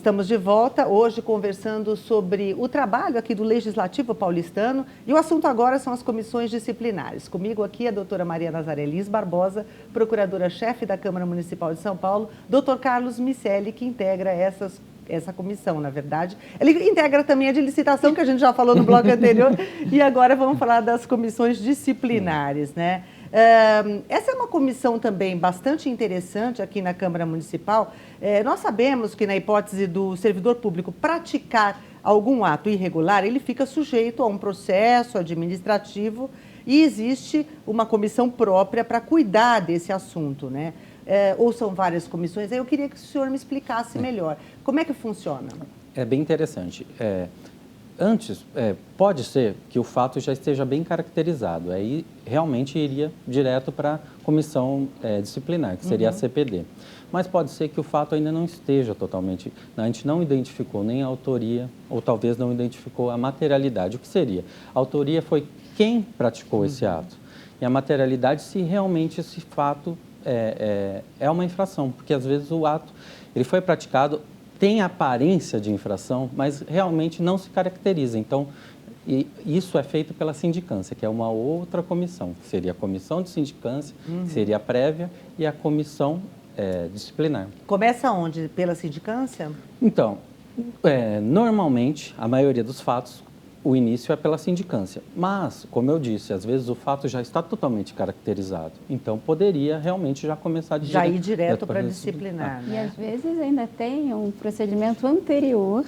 Estamos de volta hoje conversando sobre o trabalho aqui do Legislativo paulistano e o assunto agora são as comissões disciplinares. Comigo aqui a doutora Maria Nazaré Liz Barbosa, procuradora-chefe da Câmara Municipal de São Paulo, doutor Carlos Miceli, que integra essa comissão, na verdade. Ele integra também a de licitação, que a gente já falou no bloco anterior, e agora vamos falar das comissões disciplinares, né? Essa é uma comissão também bastante interessante aqui na Câmara Municipal. Nós sabemos que na hipótese do servidor público praticar algum ato irregular, ele fica sujeito a um processo administrativo e existe uma comissão própria para cuidar desse assunto, né? Ou são várias comissões. Eu queria que o senhor me explicasse melhor. Como é que funciona? É bem interessante. Antes, pode ser que o fato já esteja bem caracterizado, aí realmente iria direto para a comissão disciplinar, que seria a CPD. Mas pode ser que o fato ainda não esteja totalmente, a gente não identificou nem a autoria, ou talvez não identificou a materialidade. O que seria? A autoria foi quem praticou esse ato, e a materialidade se realmente esse fato é uma infração, porque às vezes o ato ele foi praticado, tem aparência de infração, mas realmente não se caracteriza. Então, isso é feito pela sindicância, que é uma outra comissão, que seria a comissão de sindicância, que seria a prévia, e a comissão disciplinar. Começa onde? Pela sindicância? Então, normalmente, a maioria dos fatos, o início é pela sindicância. Mas, como eu disse, às vezes o fato já está totalmente caracterizado. Então, poderia realmente já começar já ir direto para disciplinar. Né? E às vezes ainda tem um procedimento anterior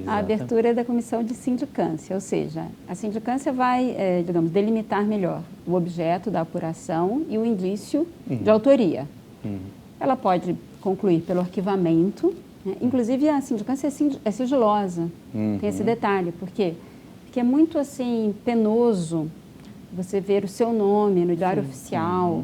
à abertura da comissão de sindicância. Ou seja, a sindicância vai, digamos, delimitar melhor o objeto da apuração e o indício de autoria. Ela pode concluir pelo arquivamento, né? Inclusive a sindicância é sigilosa. Tem esse detalhe, por quê? Porque é muito, assim, penoso você ver o seu nome no diário oficial,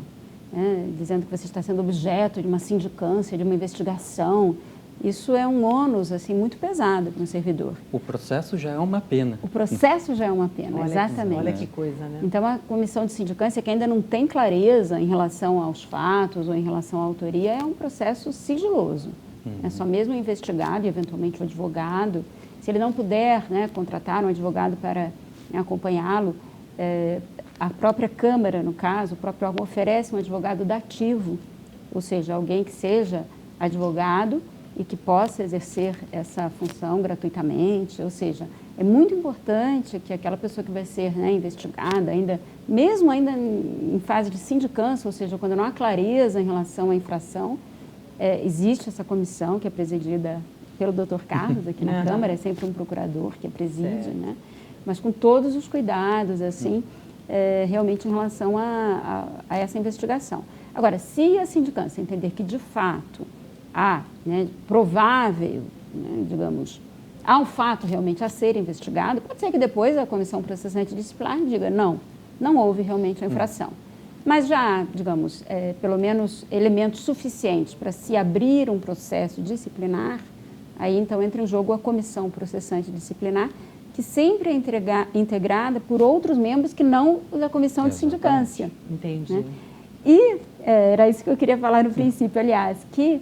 né, dizendo que você está sendo objeto de uma sindicância, de uma investigação. Isso é um ônus, assim, muito pesado para um servidor. O processo já é uma pena. O processo já é uma pena, exatamente. Olha que coisa, né? Então, a comissão de sindicância, que ainda não tem clareza em relação aos fatos ou em relação à autoria, é um processo sigiloso. É só mesmo o investigado e, eventualmente, o advogado. Se ele não puder, né, contratar um advogado para, né, acompanhá-lo, a própria Câmara, no caso, o próprio órgão oferece um advogado dativo, ou seja, alguém que seja advogado e que possa exercer essa função gratuitamente. Ou seja, é muito importante que aquela pessoa que vai ser, né, investigada, mesmo ainda em fase de sindicância, ou seja, quando não há clareza em relação à infração, existe essa comissão que é presidida pelo doutor Carlos aqui na Câmara, é sempre um procurador que preside, né? Mas com todos os cuidados, assim, realmente em relação a essa investigação. Agora, se a sindicância entender que, de fato, há, né, provável, né, digamos, há um fato realmente a ser investigado, pode ser que depois a comissão processante disciplinar diga, não houve realmente a infração. Mas já há, digamos, pelo menos elementos suficientes para se abrir um processo disciplinar. Aí, então, entra em jogo a comissão processante disciplinar, que sempre é integrada por outros membros que não da comissão de sindicância. Entendi. Né? E era isso que eu queria falar no princípio, aliás, que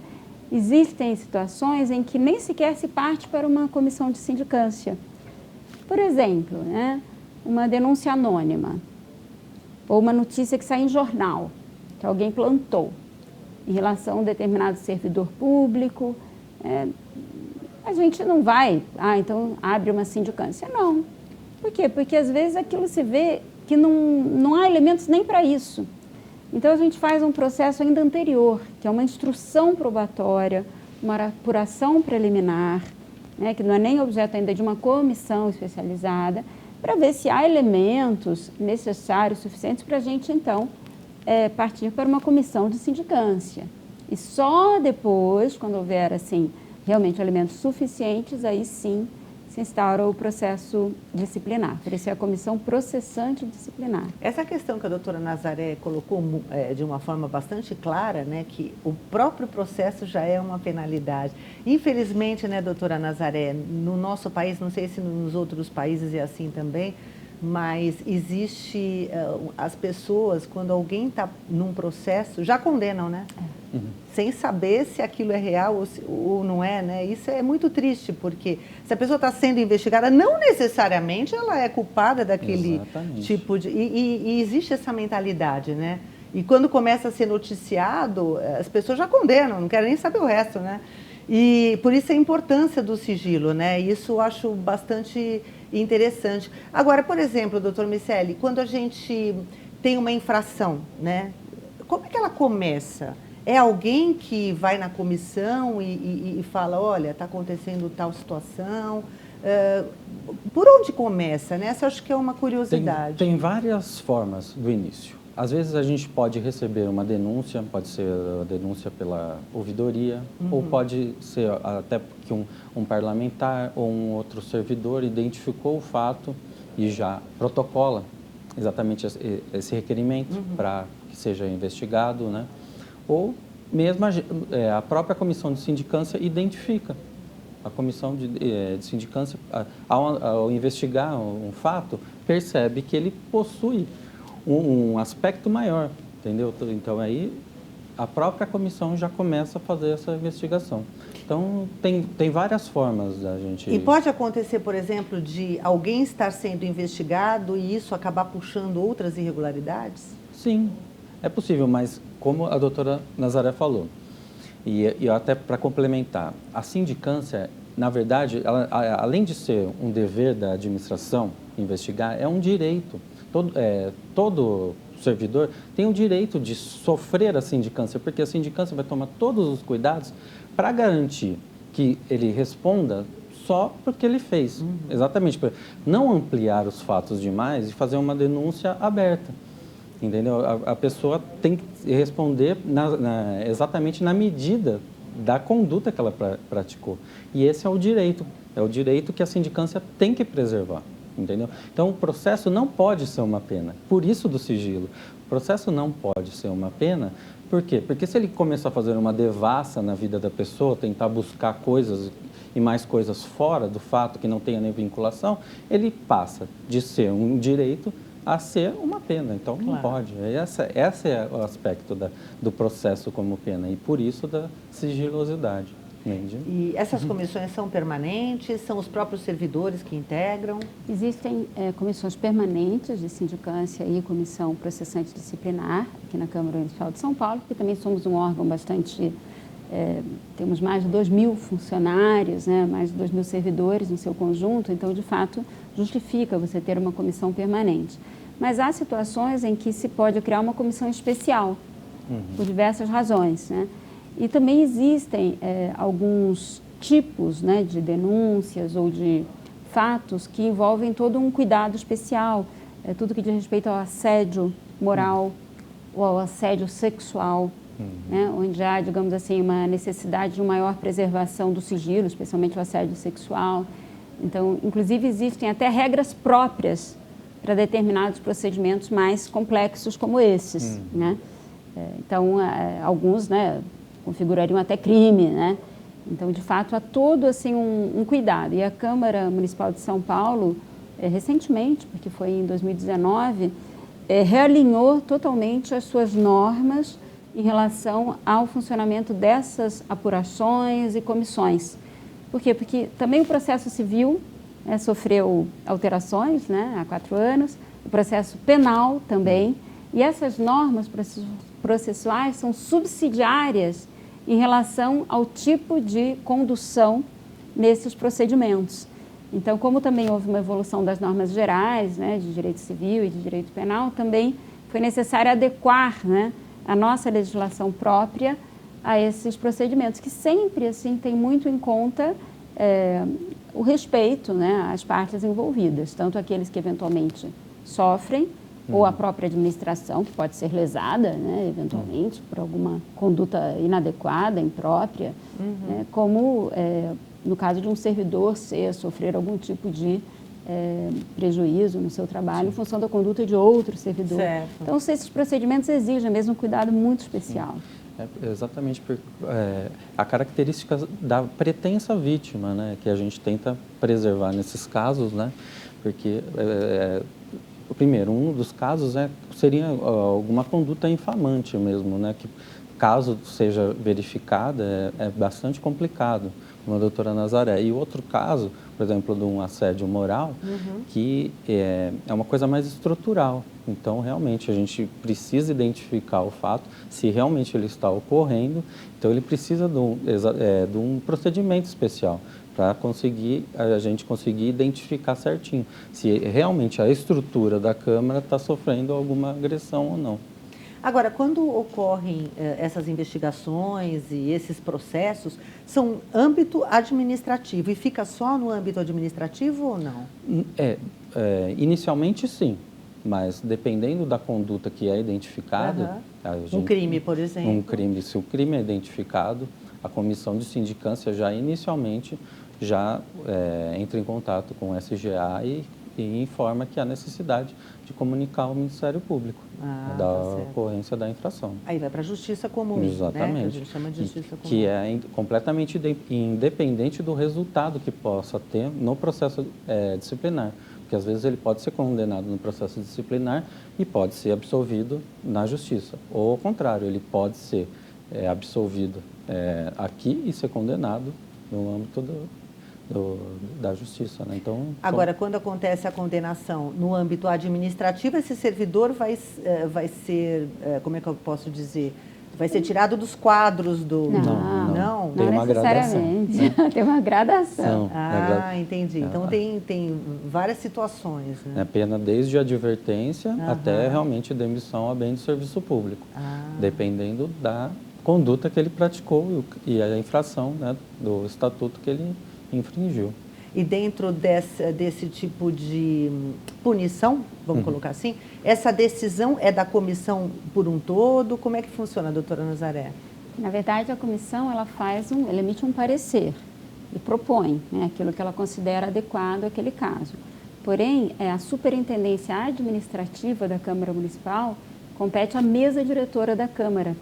existem situações em que nem sequer se parte para uma comissão de sindicância. Por exemplo, né, uma denúncia anônima, ou uma notícia que sai em jornal, que alguém plantou, em relação a um determinado servidor público. A gente não vai, então abre uma sindicância. Não. Por quê? Porque às vezes aquilo se vê que não há elementos nem para isso. Então a gente faz um processo ainda anterior, que é uma instrução probatória, uma apuração preliminar, né, que não é nem objeto ainda de uma comissão especializada, para ver se há elementos necessários, suficientes para a gente, então, partir para uma comissão de sindicância. E só depois, quando houver, assim, realmente elementos suficientes, aí sim se instaura o processo disciplinar. Por isso é a comissão processante disciplinar. Essa questão que a doutora Nazaré colocou de uma forma bastante clara, né, que o próprio processo já é uma penalidade. Infelizmente, né, doutora Nazaré, no nosso país, não sei se nos outros países é assim também, mas existe, as pessoas, quando alguém está num processo, já condenam, né? sem saber se aquilo é real ou não é, né? Isso é muito triste, porque se a pessoa está sendo investigada, não necessariamente ela é culpada daquele Exatamente. tipo de... E existe essa mentalidade, né? E quando começa a ser noticiado, as pessoas já condenam, não querem nem saber o resto, né? E por isso a importância do sigilo, né? Isso eu acho bastante interessante. Agora, por exemplo, doutor Miceli, quando a gente tem uma infração, né? Como é que ela começa? É alguém que vai na comissão e fala, olha, está acontecendo tal situação? Por onde começa, né? Essa eu acho que é uma curiosidade. Tem várias formas do início. Às vezes a gente pode receber uma denúncia, pode ser a denúncia pela ouvidoria, ou pode ser até que um parlamentar ou um outro servidor identificou o fato e já protocola exatamente esse requerimento para que seja investigado, né? Ou mesmo a própria comissão de sindicância identifica. A comissão de sindicância, ao investigar um fato, percebe que ele possui um aspecto maior, entendeu? Então, aí, a própria comissão já começa a fazer essa investigação. Então, tem várias formas da gente... E pode acontecer, por exemplo, de alguém estar sendo investigado e isso acabar puxando outras irregularidades? Sim, é possível, mas como a doutora Nazaré falou, e até para complementar, a sindicância, na verdade, além de ser um dever da administração investigar, é um direito. Todo servidor tem o direito de sofrer a sindicância, porque a sindicância vai tomar todos os cuidados para garantir que ele responda só porque ele fez. Exatamente, para não ampliar os fatos demais e fazer uma denúncia aberta. Entendeu? A pessoa tem que responder exatamente na medida da conduta que ela praticou. E esse é o direito que a sindicância tem que preservar. Entendeu? Então, o processo não pode ser uma pena, por isso do sigilo. O processo não pode ser uma pena, por quê? Porque se ele começar a fazer uma devassa na vida da pessoa, tentar buscar coisas e mais coisas fora do fato que não tenha nem vinculação, ele passa de ser um direito a ser uma pena. Então, não pode. Esse é o aspecto do processo como pena, e por isso da sigilosidade. E essas comissões são permanentes? São os próprios servidores que integram? Existem comissões permanentes de sindicância e comissão processante disciplinar aqui na Câmara Municipal de São Paulo, porque também somos um órgão bastante... temos mais de 2.000 funcionários, né, mais de 2.000 servidores no seu conjunto, então, de fato, justifica você ter uma comissão permanente. Mas há situações em que se pode criar uma comissão especial, por diversas razões, né? E também existem alguns tipos, né, de denúncias ou de fatos que envolvem todo um cuidado especial, tudo que diz respeito ao assédio moral ou ao assédio sexual, né, onde há, digamos assim, uma necessidade de uma maior preservação do sigilo, especialmente o assédio sexual. Então, inclusive, existem até regras próprias para determinados procedimentos mais complexos como esses, né? Então, alguns, né, configurariam até crime, né? Então, de fato, há todo assim um cuidado. E a Câmara Municipal de São Paulo, recentemente, porque foi em 2019, realinhou totalmente as suas normas em relação ao funcionamento dessas apurações e comissões. Por quê? Porque também o processo civil sofreu alterações, né, há 4 anos, o processo penal também, e essas normas processuais são subsidiárias em relação ao tipo de condução nesses procedimentos. Então, como também houve uma evolução das normas gerais, né, de direito civil e de direito penal, também foi necessário adequar, né, a nossa legislação própria a esses procedimentos, que sempre assim tem muito em conta o respeito, né, às partes envolvidas, tanto aqueles que eventualmente sofrem, ou a própria administração, que pode ser lesada, né, eventualmente, por alguma conduta inadequada, imprópria, né, como no caso de um servidor sofrer algum tipo de prejuízo no seu trabalho em função da conduta de outro servidor. Certo. Então, esses procedimentos exigem mesmo um cuidado muito especial. Exatamente a característica da pretensa vítima, né, que a gente tenta preservar nesses casos, né, porque primeiro, um dos casos seria alguma conduta infamante mesmo, né, que caso seja verificada, é bastante complicado, como a doutora Nazaré. E outro caso, por exemplo, de um assédio moral, que é uma coisa mais estrutural. Então, realmente, a gente precisa identificar o fato, se realmente ele está ocorrendo, então ele precisa de um procedimento especial para a gente conseguir identificar certinho se realmente a estrutura da Câmara está sofrendo alguma agressão ou não. Agora, quando ocorrem essas investigações e esses processos, são âmbito administrativo e fica só no âmbito administrativo ou não? Inicialmente sim, mas dependendo da conduta que é identificada... Um crime, por exemplo. Um crime, se o crime é identificado, a comissão de sindicância já inicialmente entra em contato com o SGA e informa que há necessidade de comunicar ao Ministério Público da ocorrência da infração. Aí vai para a Justiça Comum, exatamente, né? Que a gente chama de Justiça Comum. Que é completamente independente do resultado que possa ter no processo disciplinar. Porque às vezes ele pode ser condenado no processo disciplinar e pode ser absolvido na Justiça. Ou ao contrário, ele pode ser absolvido aqui e ser condenado no âmbito da Justiça, né? Então, agora, quando acontece a condenação no âmbito administrativo, esse servidor vai ser, como é que eu posso dizer, vai ser tirado dos quadros do... Não tem uma necessariamente. Tem uma gradação. Entendi. Então, tem várias situações, né? É pena desde a advertência até realmente demissão a bem do serviço público, dependendo da conduta que ele praticou e a infração, né, do estatuto que ele infringiu. E dentro desse tipo de punição, vamos colocar assim, essa decisão é da comissão por um todo? Como é que funciona, doutora Nazaré? Na verdade, a comissão ela emite um parecer e propõe, né, aquilo que ela considera adequado àquele caso. Porém, a superintendência administrativa da Câmara Municipal compete à mesa diretora da Câmara.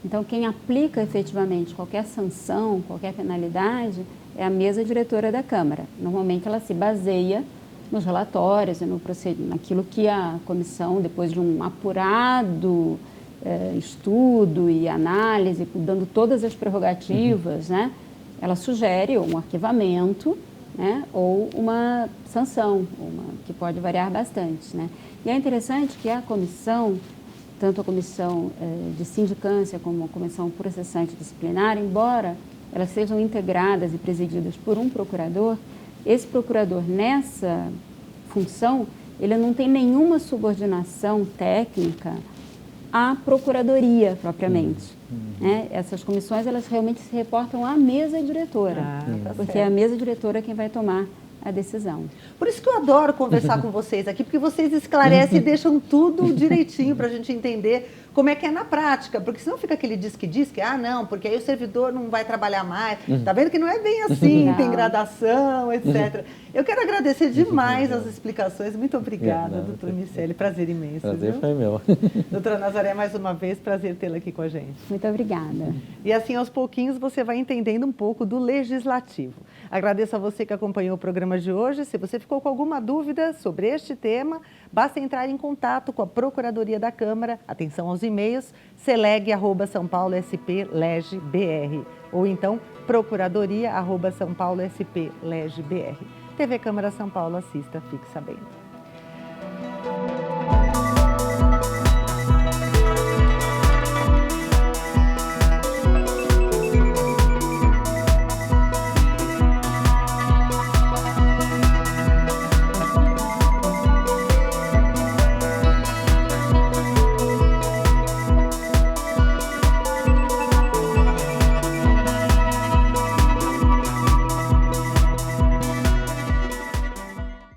Então, quem aplica efetivamente qualquer sanção, qualquer penalidade, é a mesa diretora da Câmara. Normalmente ela se baseia nos relatórios e naquilo que a comissão, depois de um apurado estudo e análise, dando todas as prerrogativas, né, ela sugere um arquivamento, né, ou uma sanção, que pode variar bastante, né. E é interessante que a comissão, tanto a comissão de sindicância como a comissão processante disciplinar, embora elas sejam integradas e presididas por um procurador, esse procurador nessa função, ele não tem nenhuma subordinação técnica à procuradoria propriamente. Né? Essas comissões, elas realmente se reportam à mesa diretora, porque é a mesa diretora quem vai tomar a decisão. Por isso que eu adoro conversar com vocês aqui, porque vocês esclarecem e deixam tudo direitinho para a gente entender como é que é na prática, porque senão fica aquele diz que, não, porque aí o servidor não vai trabalhar mais. Tá vendo que não é bem assim, tem gradação, etc. Eu quero agradecer demais as explicações. Muito obrigada, doutora Miceli. Prazer imenso. Prazer foi meu. Doutora Nazaré, mais uma vez, prazer tê-la aqui com a gente. Muito obrigada. E assim, aos pouquinhos, você vai entendendo um pouco do Legislativo. Agradeço a você que acompanhou o programa de hoje. Se você ficou com alguma dúvida sobre este tema, basta entrar em contato com a Procuradoria da Câmara. Atenção aos e-mails, celeg@sãopaulo.sp.leg.br ou então procuradoria@sãopaulo.sp.leg.br. TV Câmara São Paulo, assista, fique sabendo.